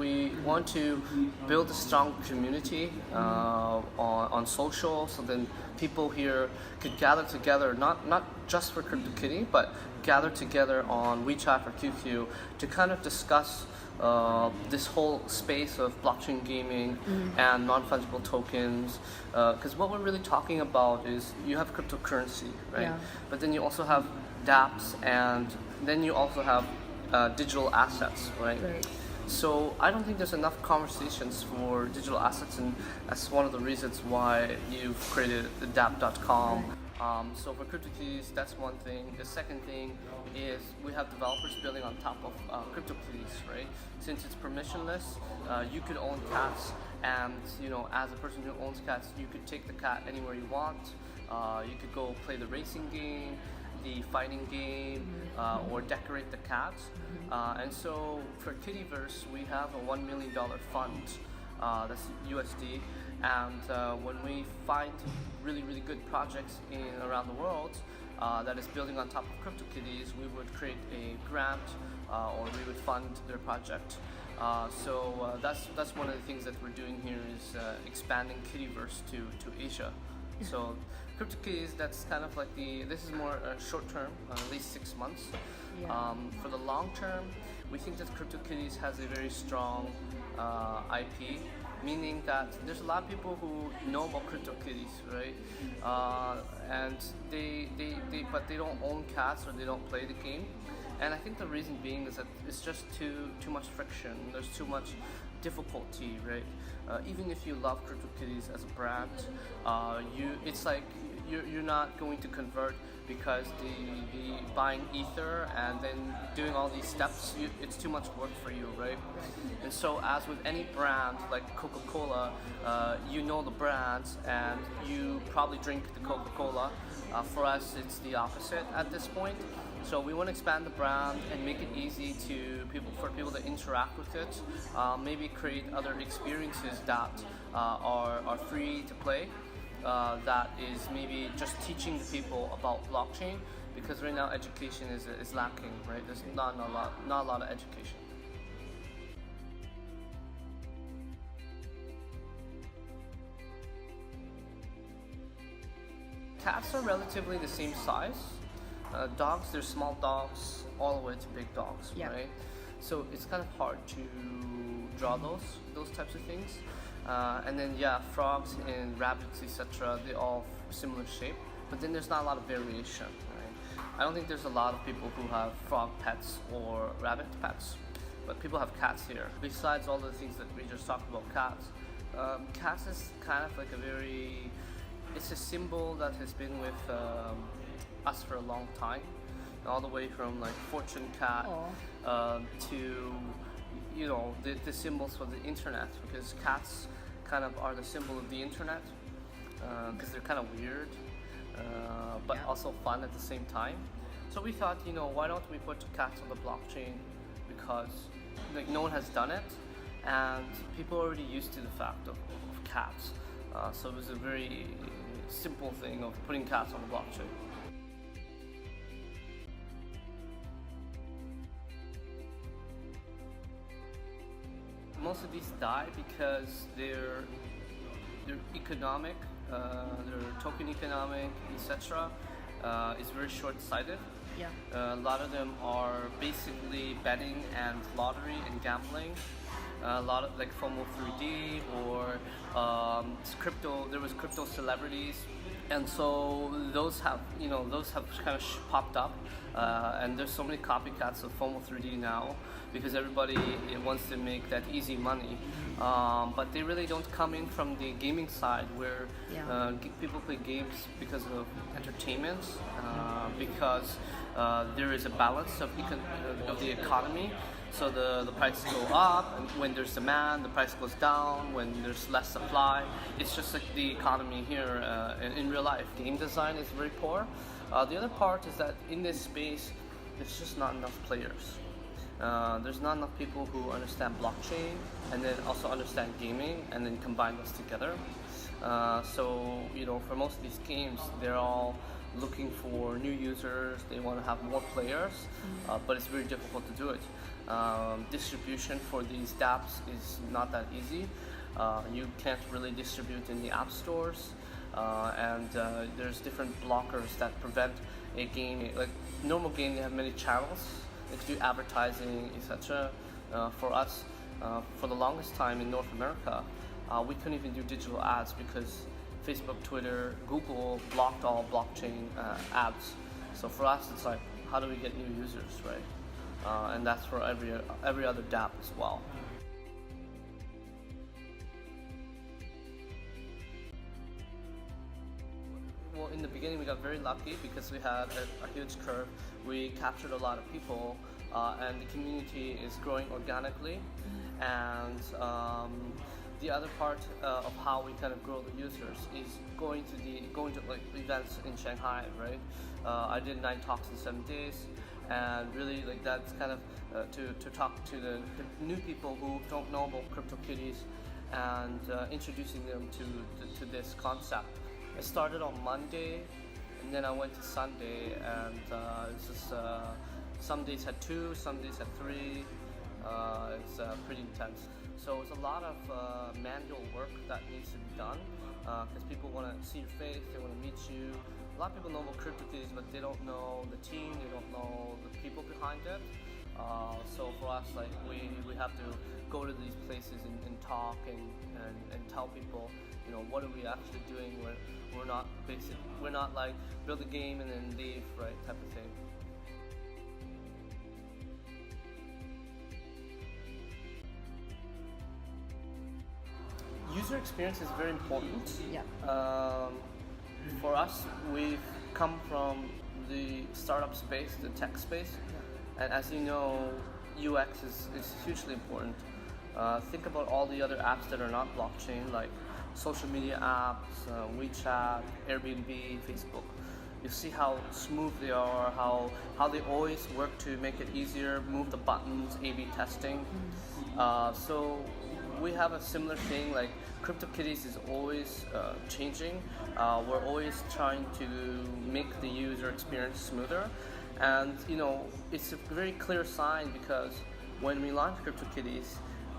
We want to build a strong community on social, so then people here could gather together, not just for CryptoKitty, but gather together on WeChat or QQ to kind of discuss this whole space of blockchain gaming and non-fungible tokens, because what we're really talking about is you have cryptocurrency, right? Yeah. But then you also have dapps, and then you also have digital assets, right? So I don't think there's enough conversations for digital assets, and that's one of the reasons why you've created the dapps.com. So for CryptoKitties, that's one thing. The second thing is we have developers building on top of CryptoKitties, right? Since it's permissionless, you could own cats, and as a person who owns cats, you could take the cat anywhere you want. You could go play the racing game, the fighting game, or decorate the cats. And so for Kittyverse, we have a $1 million fund, that's USD. And when we find really good projects around the world that is building on top of CryptoKitties, we would create a grant or we would fund their project. So that's one of the things that we're doing here is expanding Kittyverse to Asia. So CryptoKitties, that's kind of like this is more short term, at least 6 months. For the long term, we think that CryptoKitties has a very strong IP, meaning that there's a lot of people who know about CryptoKitties, right? And but they don't own cats or they don't play the game. And I think the reason being is that it's just too much friction. There's too much difficulty, right? Even if you love CryptoKitties as a brand, it's like you're not going to convert because the buying Ether and then doing all these steps, it's too much work for you, right? And so as with any brand like Coca-Cola, you know the brands and you probably drink the Coca-Cola. For us, it's the opposite at this point. So we want to expand the brand and make it easy for people to interact with it. Maybe create other experiences that are free to play. That is maybe just teaching the people about blockchain, because right now education is lacking, right? There's not a lot of education. Cats are relatively the same size. Dogs, there's small dogs all the way to big dogs, right? So it's kind of hard to draw those types of things. And then frogs and rabbits, etc. They all similar shape, but then there's not a lot of variation, right? I don't think there's a lot of people who have frog pets or rabbit pets, but people have cats here. Besides all the things that we just talked about, cats is kind of like it's a symbol that has been with us for a long time, all the way from like fortune cat to the symbols for the internet, because cats kind of are the symbol of the internet, because they're kind of weird but also fun at the same time. So we thought, why don't we put cats on the blockchain, because no one has done it and people are already used to the fact of cats. So it was a very simple thing of putting cats on the blockchain. Most of these die because they're economic, their token economic, etc. Is very short-sighted. A lot of them are basically betting and lottery and gambling. A lot of like FOMO 3D or crypto. There was crypto celebrities, and so those have kind of popped up, and there's so many copycats of FOMO 3D now because everybody wants to make that easy money, but they really don't come in from the gaming side where people play games because of entertainment, because there is a balance of the economy. So the prices go up, and when there's demand, the price goes down. When there's less supply, it's just like the economy here in real life. Game design is very poor. The other part is that in this space, there's just not enough players. There's not enough people who understand blockchain and then also understand gaming and then combine those together. So for most of these games, they're all looking for new users. They want to have more players, but it's very difficult to do it. distribution for these dapps is not that easy. You can't really distribute in the app stores, and there's different blockers that prevent a game. Like normal game, they have many channels. They can do advertising, etc. For us, for the longest time in North America, we couldn't even do digital ads because Facebook, Twitter, Google blocked all blockchain ads. So for us, it's like, how do we get new users, right? And that's for every other Dapp as well. Well, in the beginning, we got very lucky because we had a huge curve. We captured a lot of people, and the community is growing organically. And the other part of how we kind of grow the users is going to like events in Shanghai, right? I did 9 talks in 7 days, and really like that's kind of to talk to the new people who don't know about CryptoKitties and introducing them to this concept. I started on Monday, and then I went to Sunday, and it's just some days had 2, some days had 3. It's pretty intense. So it's a lot of manual work that needs to be done because people want to see your face, they want to meet you. A lot of people know about CryptoKitties, but they don't know the team, they don't know the people behind it. So for us, like we have to go to these places and talk and tell people, you know, what are we actually doing? We're not like build a game and then leave, right, type of thing. User experience is very important. Yeah. For us, we've come from the startup space, the tech space, and as you know, UX is hugely important. Think about all the other apps that are not blockchain, like social media apps, WeChat, Airbnb, Facebook. You see how smooth they are, how they always work to make it easier, move the buttons, A/B testing. So we have a similar thing, like CryptoKitties is always changing. We're always trying to make the user experience smoother. And you know, it's a very clear sign because when we launched CryptoKitties,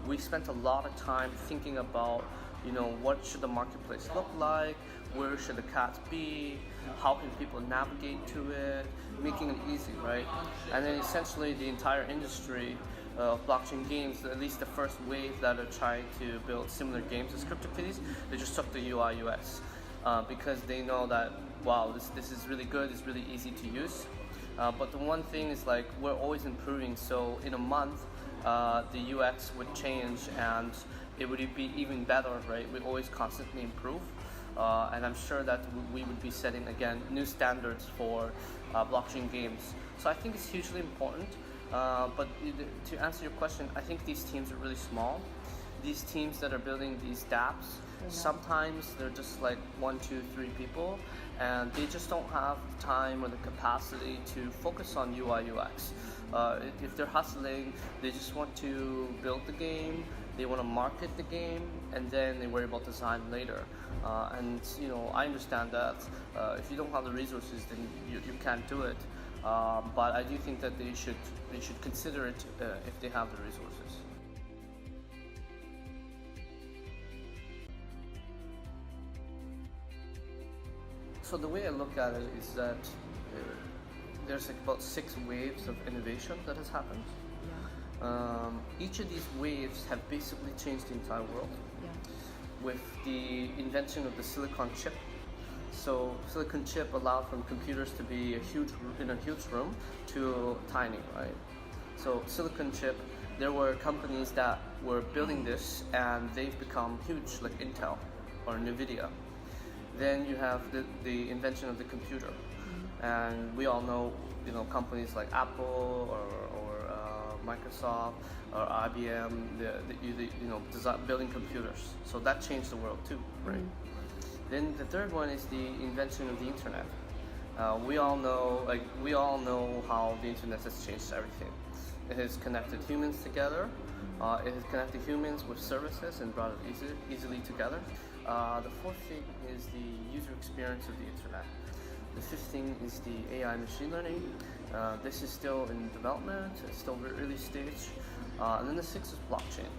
we spent a lot of time thinking about, you know, what should the marketplace look like, where should the cats be, how can people navigate to it, making it easy, right? And then essentially the entire industry of blockchain games, at least the first wave that are trying to build similar games as CryptoKitties, they just took the UI UX because they know that, wow, this is really good, it's really easy to use. But the one thing is like we're always improving, so in a month the UX would change and it would be even better, right? We always constantly improve, and I'm sure that we would be setting again new standards for blockchain games. So I think it's hugely important. But to answer your question, I think these teams are really small. These teams that are building these dapps, sometimes they're just like 1, 2, 3 people, and they just don't have the time or the capacity to focus on UI UX. If they're hustling, they just want to build the game, they want to market the game, and then they worry about design later. And you know, I understand that if you don't have the resources, then you can't do it. But I do think that they should consider it if they have the resources. So the way I look at it is that there's like about 6 waves of innovation that has happened. Each of these waves have basically changed the entire world. With the invention of the silicon chip. So silicon chip allowed from computers to be in a huge room to tiny, right? So silicon chip, there were companies that were building this and they've become huge, like Intel or Nvidia. Then you have the invention of the computer, and we all know, you know, companies like Apple or Microsoft or IBM, building computers. So that changed the world too, right? Then the third one is the invention of the internet. We all know how the internet has changed everything. It has connected humans together. It has connected humans with services and brought it easily together. The fourth thing is the user experience of the internet. The fifth thing is the AI machine learning. This is still in development, it's still very early stage. And then the sixth is blockchain.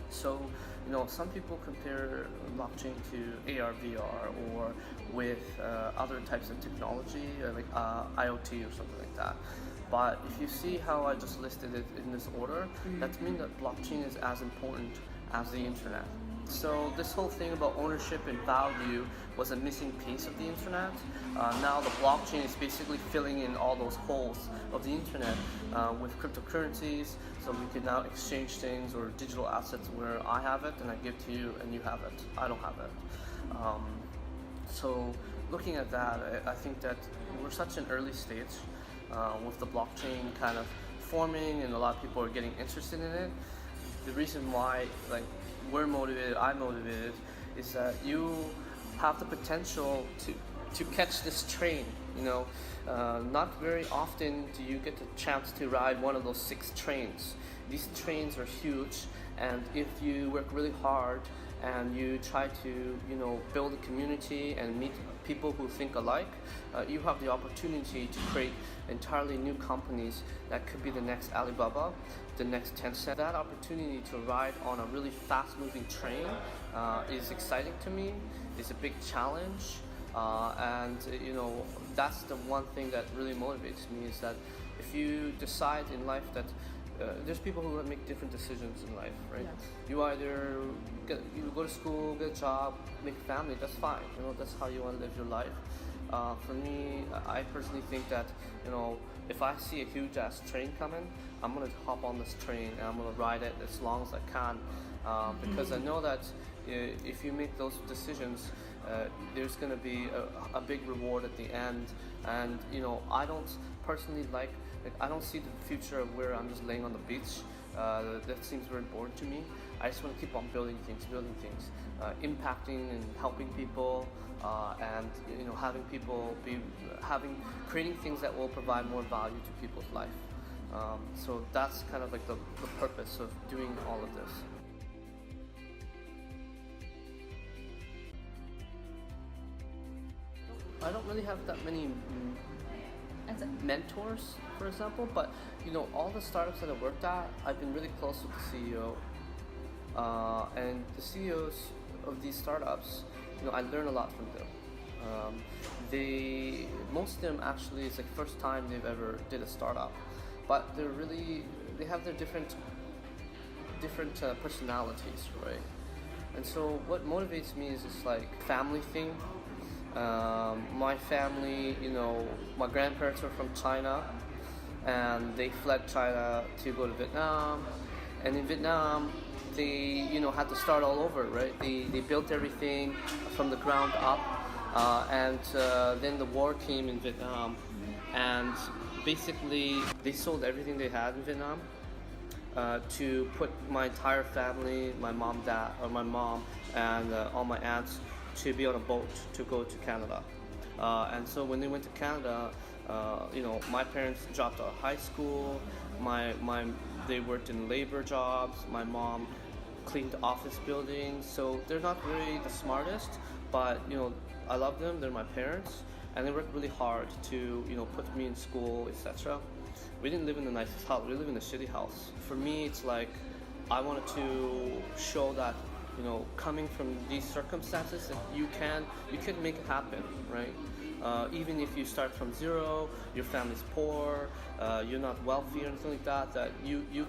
So, some people compare blockchain to AR, VR, or with other types of technology, like IoT or something like that. But if you see how I just listed it in this order, that means that blockchain is as important as the internet. So this whole thing about ownership and value was a missing piece of the internet. Now the blockchain is basically filling in all those holes of the internet with cryptocurrencies. So we can now exchange things or digital assets where I have it and I give to you and you have it. I don't have it. So looking at that, I think that we're such an early stage with the blockchain kind of forming and a lot of people are getting interested in it. The reason why we're motivated, I'm motivated, is that you have the potential to catch this train. Not very often do you get the chance to ride one of those 6 trains. These trains are huge, and if you work really hard and you try to build a community and meet people who think alike, you have the opportunity to create entirely new companies that could be the next Alibaba, the next Tencent. That opportunity to ride on a really fast-moving train is exciting to me. It's a big challenge, and that's the one thing that really motivates me, is that if you decide in life that there's people who make different decisions in life, right? Yes. You either you go to school, get a job, make a family. That's fine. That's how you want to live your life. For me, I personally think that if I see a huge ass train coming, I'm gonna hop on this train and I'm gonna ride it as long as I can, because I know that if you make those decisions, there's gonna be a big reward at the end. And I don't personally I don't see the future of where I'm just laying on the beach. That seems very boring to me. I just want to keep on building things, impacting and helping people, and creating things that will provide more value to people's life. So that's kind of like the purpose of doing all of this. I don't really have that many mentors, for example, but all the startups that I worked at, I've been really close with the CEO, and the CEOs of these startups, I learn a lot from them. Most of them actually, it's like first time they've ever did a startup, but they have their different personalities, right? And so what motivates me is this family thing. My family, my grandparents were from China, and they fled China to go to Vietnam. And in Vietnam, they, had to start all over, right? They built everything from the ground up, and then the war came in Vietnam, and basically they sold everything they had in Vietnam to put my entire family, my mom, and all my aunts, to be on a boat to go to Canada. And so when they went to Canada, my parents dropped out of high school. They worked in labor jobs. My mom cleaned office buildings. So they're not really the smartest, but I love them. They're my parents, and they worked really hard to put me in school, etc. We didn't live in the nicest house. We live in a shitty house. For me, it's like I wanted to show that coming from these circumstances, that you can make it happen, right? Even if you start from zero, your family's poor, you're not wealthy or anything like that. That you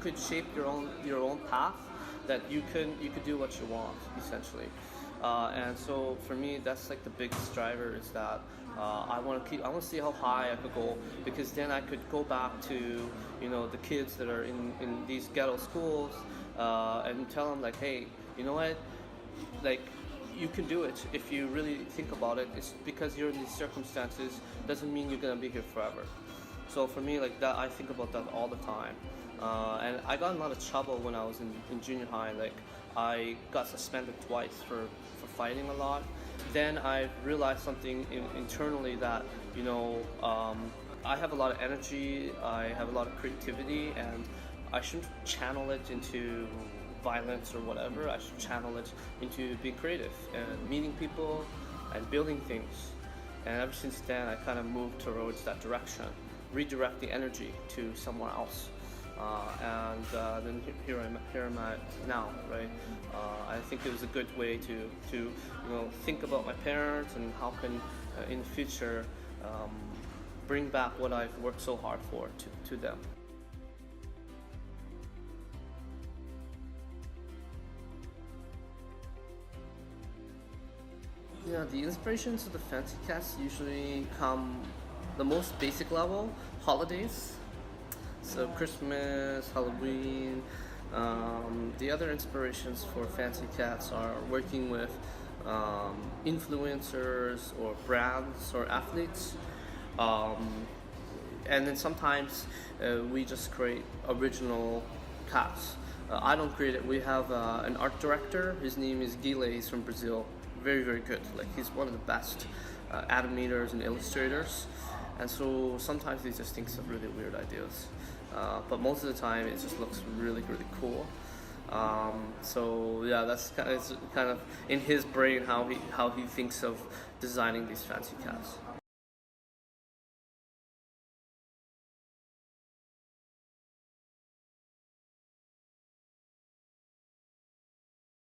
could shape your own path. That you could do what you want, essentially. And so for me, that's like the biggest driver, is that I want to see how high I could go, because then I could go back to the kids that are in these ghetto schools, and tell them hey, you know what, you can do it if you really think about it. It's because you're in these circumstances doesn't mean you're gonna be here forever. So for me, that, I think about that all the time. And I got in a lot of trouble when I was in junior high. I got suspended twice for fighting a lot. Then I realized something internally, that I have a lot of energy, I have a lot of creativity, and I shouldn't channel it into violence or whatever. I should channel it into being creative and meeting people and building things. And ever since then, I kind of moved towards that direction. redirect the energy to somewhere else. And then here am I now, right? I think it was a good way to think about my parents and how can in the future bring back what I've worked so hard for to them. Yeah, the inspirations of the fancy cats usually come the most basic level, holidays. So Christmas, Halloween. The other inspirations for fancy cats are working with influencers or brands or athletes. And then sometimes we just create original cats. I don't create it. We have an art director. His name is Guile. He's from Brazil. Very, very good. Like, he's one of the best animators and illustrators. And so sometimes he just thinks of really weird ideas. But most of the time it just looks really, really cool. So yeah, that's kind of in his brain how he thinks of designing these fancy cats.